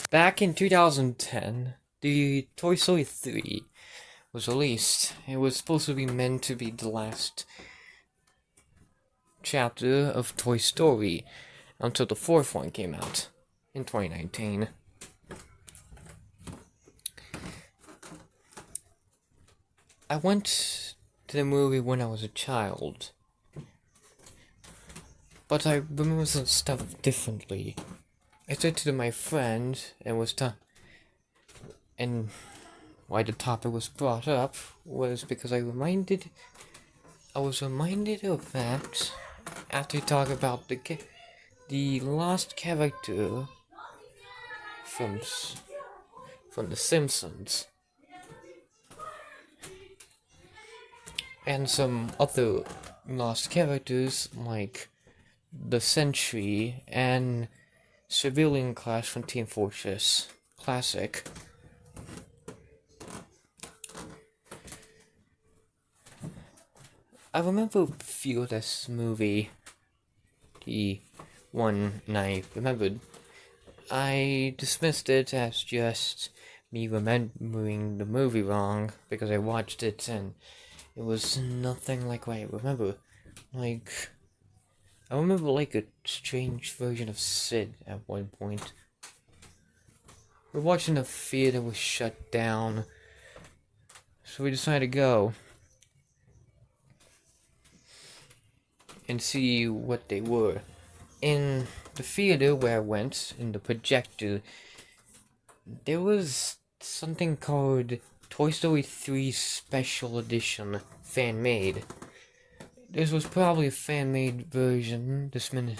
Back in 2010, the Toy Story 3 was released. It was supposed to be meant to be the last chapter of Toy Story until the fourth one came out in 2019. I went to the movie when I was a child, but I remember some stuff differently. I said to my friend and why the topic was brought up was because I was reminded of that after talk about the last character from from The Simpsons and some other lost characters like the Sentry and Civilian Clash from Team Fortress Classic. I remember a few of this movie, the one I remembered. I dismissed it as just me remembering the movie wrong because I watched it and it was nothing like what I remember. I remember a strange version of Sid at one point. We're watching the theater was shut down, so we decided to go and see what they were. In the theater where I went, in the projector, there was something called Toy Story 3 Special Edition fan-made. This was probably a fan-made version this minute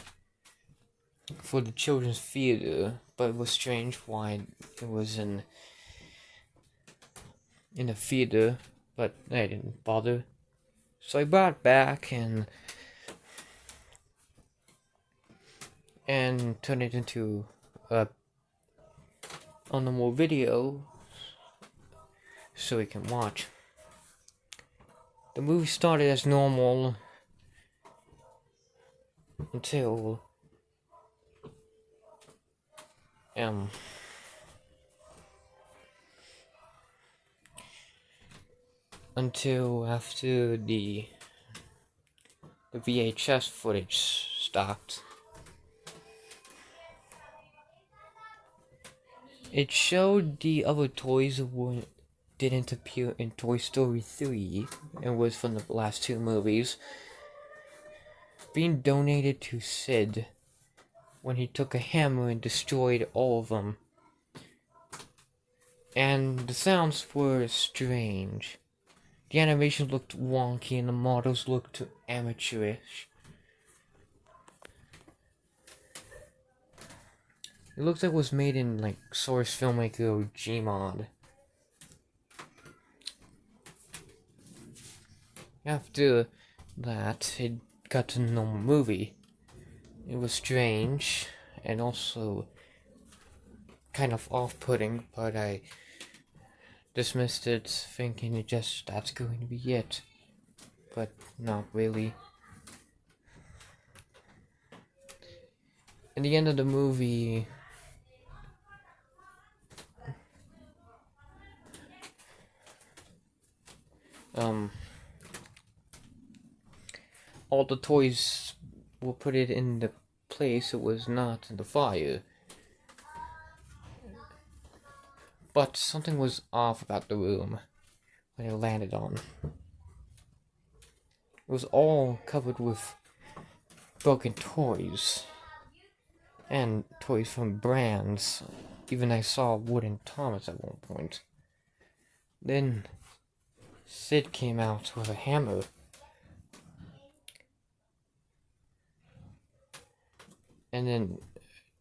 for the children's theater, but it was strange why it was in a theater, but I didn't bother. So I brought it back and turned it into a normal video so we can watch. The movie started as normal until after the VHS footage stopped. It showed the other toys that didn't appear in Toy Story 3 and was from the last two movies being donated to Sid when he took a hammer and destroyed all of them. And the sounds were strange. The animation looked wonky and the models looked amateurish. It looked like it was made in source filmmaker or Gmod. After that, it got to a normal movie. It was strange and also kind of off-putting, but I dismissed it thinking that's going to be it. But not really. In the end of the movie, all the toys were put it in the place it was not in the fire. But something was off about the room when it landed on. It was all covered with broken toys. And toys from brands. Even I saw Wooden Thomas at one point. Then Sid came out with a hammer. And then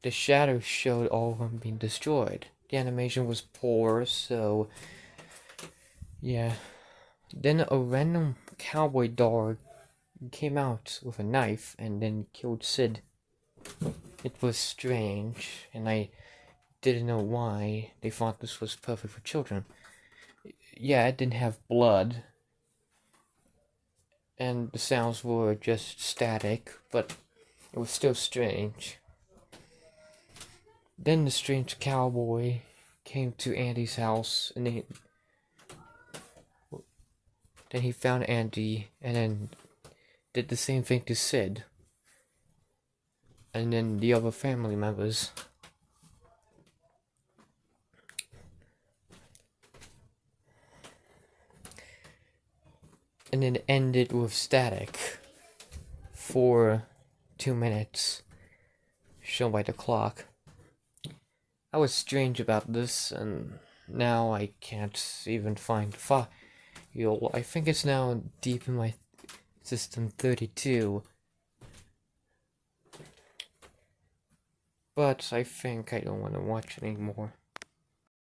the shadow showed all of them being destroyed. The animation was poor, so yeah. Then a random cowboy dog came out with a knife and then killed Sid. It was strange, and I didn't know why they thought this was perfect for children. Yeah, it didn't have blood, and the sounds were just static, but it was still strange. Then the strange cowboy came to Andy's house, and then he found Andy, and then did the same thing to Sid, and then the other family members. And then ended with static for 2 minutes, shown by the clock. I was strange about this, and now I can't even find the file. I think it's now deep in my system 32. But I think I don't want to watch it anymore.